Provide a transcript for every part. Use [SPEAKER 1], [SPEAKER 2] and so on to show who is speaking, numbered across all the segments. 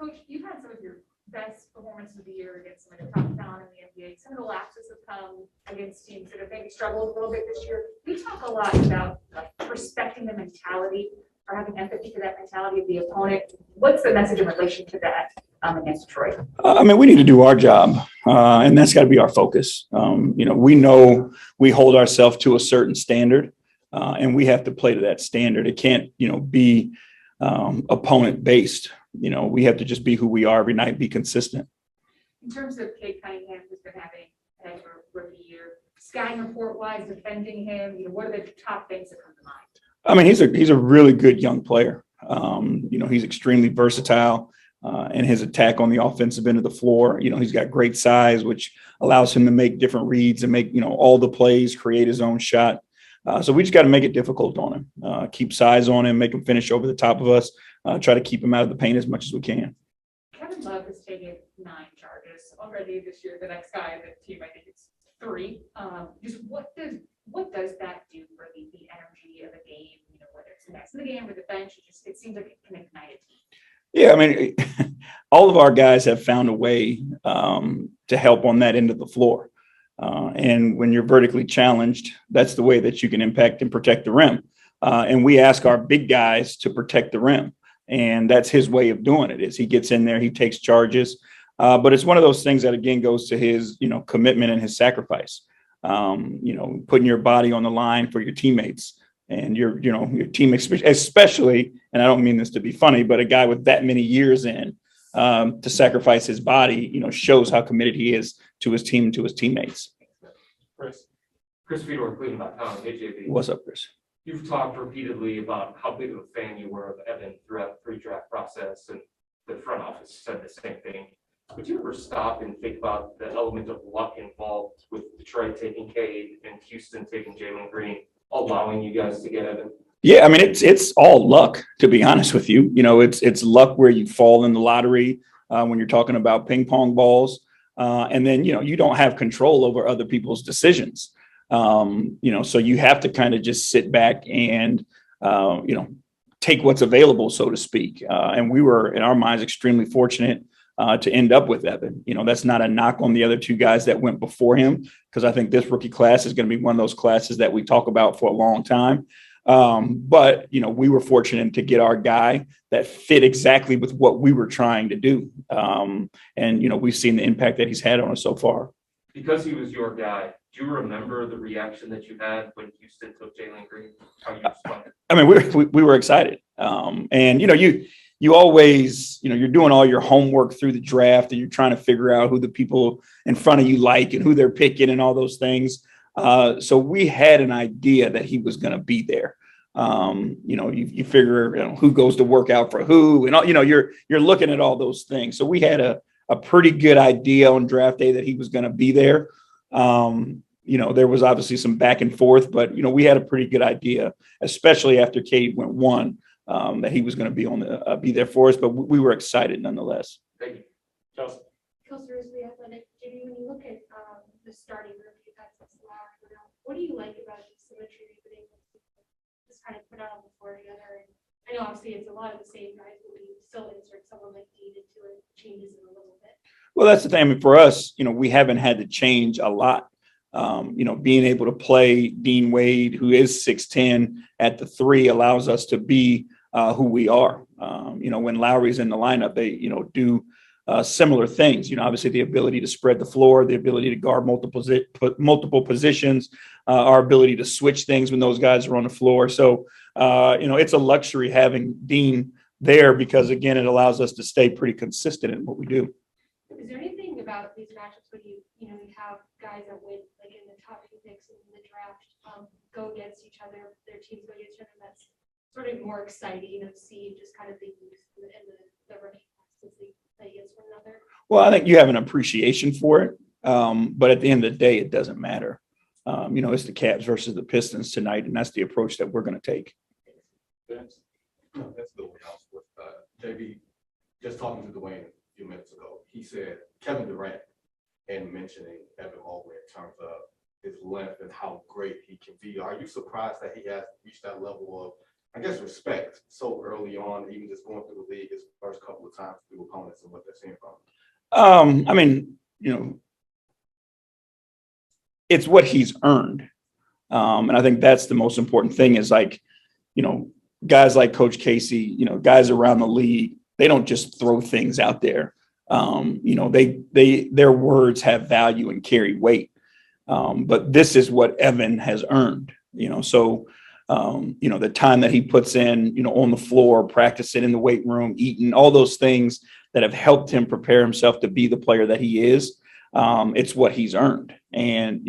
[SPEAKER 1] Coach, you've had some of your best performances of the year against some of the top talent in the NBA. Some of the lapses have come against teams that have maybe struggled a little bit this year. We talk a lot about respecting the mentality or having empathy for that mentality of the opponent. What's the message in relation to that against Detroit?
[SPEAKER 2] I mean, we need to do our job, and that's got to be our focus. We know we hold ourselves to a certain standard, and we have to play to that standard. It can't, be opponent based. We have to just be who we are every night, be consistent.
[SPEAKER 1] In terms of Cade Cunningham, who's been having a rookie year, scouting report wise, defending him, what are the top things that come to mind?
[SPEAKER 2] I mean, he's a really good young player. He's extremely versatile in his attack on the offensive end of the floor. He's got great size, which allows him to make different reads and make, all the plays, create his own shot. So we just got to make it difficult on him, keep size on him, make him finish over the top of us, try to keep him out of the paint as much as we can.
[SPEAKER 1] Kevin Love has taken 9 charges already this year. The next guy in the team, I think it's 3. Just what does that do for the energy of a game? Whether it's the next in the game or the bench, it seems like it can ignite a team.
[SPEAKER 2] Yeah, I mean, all of our guys have found a way to help on that end of the floor. And when you're vertically challenged, that's the way that you can impact and protect the rim. And we ask our big guys to protect the rim. And that's his way of doing it is he gets in there, he takes charges. But it's one of those things that, again, goes to his, commitment and his sacrifice, putting your body on the line for your teammates and your team, especially, and I don't mean this to be funny, but a guy with that many years in to sacrifice his body, shows how committed he is to his team and to his teammates.
[SPEAKER 3] Chris Fedor, Cleveland.com. Hey, JB.
[SPEAKER 2] What's up, Chris?
[SPEAKER 3] You've talked repeatedly about how big of a fan you were of Evan throughout the pre-draft process, and the front office said the same thing. Would you ever stop and think about the element of luck involved with Detroit taking Cade and Houston taking Jalen Green, allowing you guys to get Evan?
[SPEAKER 2] Yeah, I mean, it's all luck, to be honest with you. It's luck where you fall in the lottery when you're talking about ping pong balls. And then, you don't have control over other people's decisions. So you have to kind of just sit back and, take what's available, so to speak. And we were, in our minds, extremely fortunate to end up with Evan. That's not a knock on the other 2 guys that went before him, because I think this rookie class is going to be one of those classes that we talk about for a long time. But we were fortunate to get our guy that fit exactly with what we were trying to do. And we've seen the impact that he's had on us so far.
[SPEAKER 3] Because he was your guy, do you remember the reaction that you had when Houston took Jalen Green? How you responded?
[SPEAKER 2] I mean, we were excited. And you always, you're doing all your homework through the draft and you're trying to figure out who the people in front of you like and who they're picking and all those things. So we had an idea that he was going to be there. You figure who goes to work out for who, and all, you're looking at all those things. So we had a pretty good idea on draft day that he was going to be there. There was obviously some back and forth, but we had a pretty good idea, especially after Cade went 1, that he was going to be there for us. But we were excited nonetheless.
[SPEAKER 3] Thank you. Chelsea.
[SPEAKER 4] The Athletic. Jimmy, when you look at the starting group you've had since Lowry, what do you like about the symmetry you've been able to just kind of put out on the floor together? And I know obviously it's a lot of the same guys, but when you still insert someone like Dean into it, changes it a little bit.
[SPEAKER 2] Well, that's the thing. I mean, for us, we haven't had to change a lot. Being able to play Dean Wade, who is 6'10", at the 3 allows us to be who we are. When Lowry's in the lineup, they, do similar things. Obviously the ability to spread the floor, the ability to guard multiple positions, our ability to switch things when those guys are on the floor. So, it's a luxury having Dean there because, again, it allows us to stay pretty consistent in what we do.
[SPEAKER 4] Is there anything about these matchups when you have guys that win, like in the top 2 picks in the draft, go against each other, their teams go against each other, that's sort of more exciting to see just kind of the youth and the rookie classes they play against one another?
[SPEAKER 2] Well, I think you have an appreciation for it, but at the end of the day, it doesn't matter. It's the Cavs versus the Pistons tonight, and that's the approach that we're going to take.
[SPEAKER 5] That's the way I was with JB. Just talking to Dwayne a few minutes ago, he said Kevin Durant and mentioning Evan Mobley in terms of his length and how great he can be. Are you surprised that he has reached that level of I guess, respect so early on, even just going through the league his first couple of times through opponents and what they're seeing from him?
[SPEAKER 2] I mean, it's what he's earned. And I think that's the most important thing is like, guys like Coach Casey, guys around the league, they don't just throw things out there. Their words have value and carry weight. But this is what Evan has earned, so, the time that he puts in, on the floor, practicing in the weight room, eating, all those things that have helped him prepare himself to be the player that he is. It's what he's earned. And,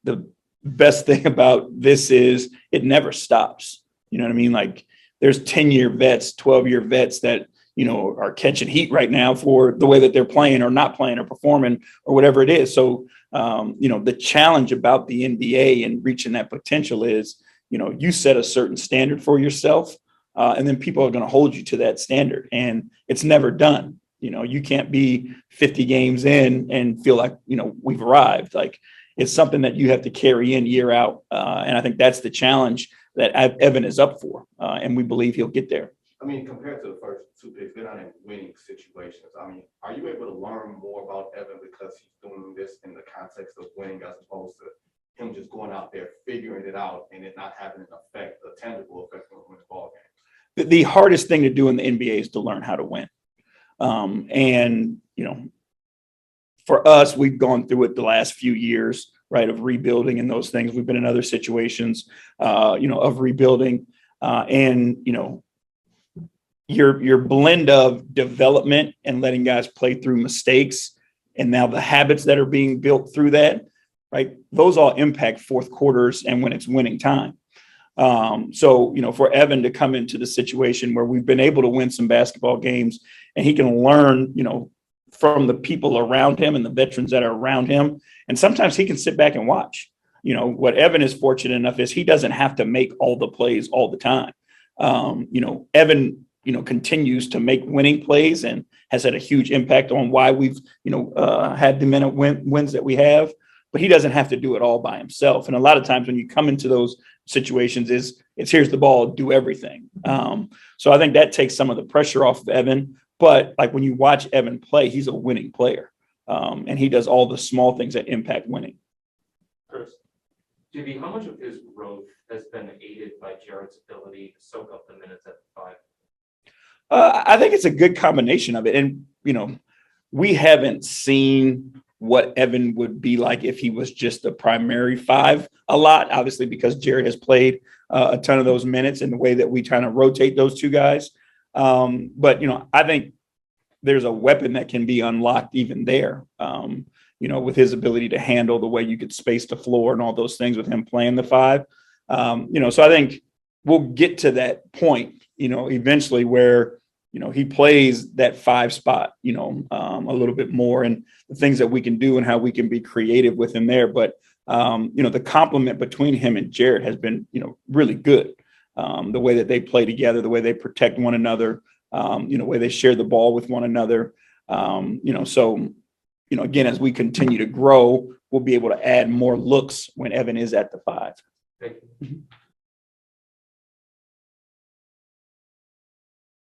[SPEAKER 2] the best thing about this is it never stops. You know what I mean? Like there's 10-year vets, 12-year vets that, are catching heat right now for the way that they're playing or not playing or performing or whatever it is. So, the challenge about the NBA and reaching that potential is, you set a certain standard for yourself and then people are going to hold you to that standard and it's never done. You can't be 50 games in and feel like, we've arrived. Like it's something that you have to carry in year out. And I think that's the challenge that Evan is up for. And we believe he'll get there.
[SPEAKER 5] I mean, compared to the first two picks, they're not in winning situations. I mean, are you able to learn more about Evan because he's doing this in the context of winning as opposed to him just going out there, figuring it out and it not having an effect, a tangible effect on winning ball games?
[SPEAKER 2] The hardest thing to do in the NBA is to learn how to win. For us, we've gone through it the last few years, right, of rebuilding and those things. We've been in other situations, of rebuilding your blend of development and letting guys play through mistakes and now the habits that are being built through that, right? Those all impact fourth quarters and when it's winning time. For Evan to come into the situation where we've been able to win some basketball games and he can learn, from the people around him and the veterans that are around him. And sometimes he can sit back and watch. What Evan is fortunate enough is he doesn't have to make all the plays all the time. Evan, continues to make winning plays and has had a huge impact on why we've, had the amount of wins that we have, but he doesn't have to do it all by himself. And a lot of times when you come into those situations it's here's the ball, do everything. So I think that takes some of the pressure off of Evan, but like when you watch Evan play, he's a winning player. And he does all the small things that impact winning.
[SPEAKER 3] Chris, JB, how much of his growth has been aided by Jared's ability to soak up the minutes at the 5?
[SPEAKER 2] I think it's a good combination of it. And, we haven't seen what Evan would be like if he was just the primary 5 a lot, obviously, because Jared has played a ton of those minutes in the way that we kind of rotate those two guys. But, I think there's a weapon that can be unlocked even there, with his ability to handle the way you could space the floor and all those things with him playing the 5. So I think we'll get to that point, eventually where, he plays that 5 spot, a little bit more and the things that we can do and how we can be creative with him there. But, the complement between him and Jared has been, really good. The way that they play together, the way they protect one another, the way they share the ball with one another. Again, as we continue to grow, we'll be able to add more looks when Evan is at the 5.
[SPEAKER 3] Thank you.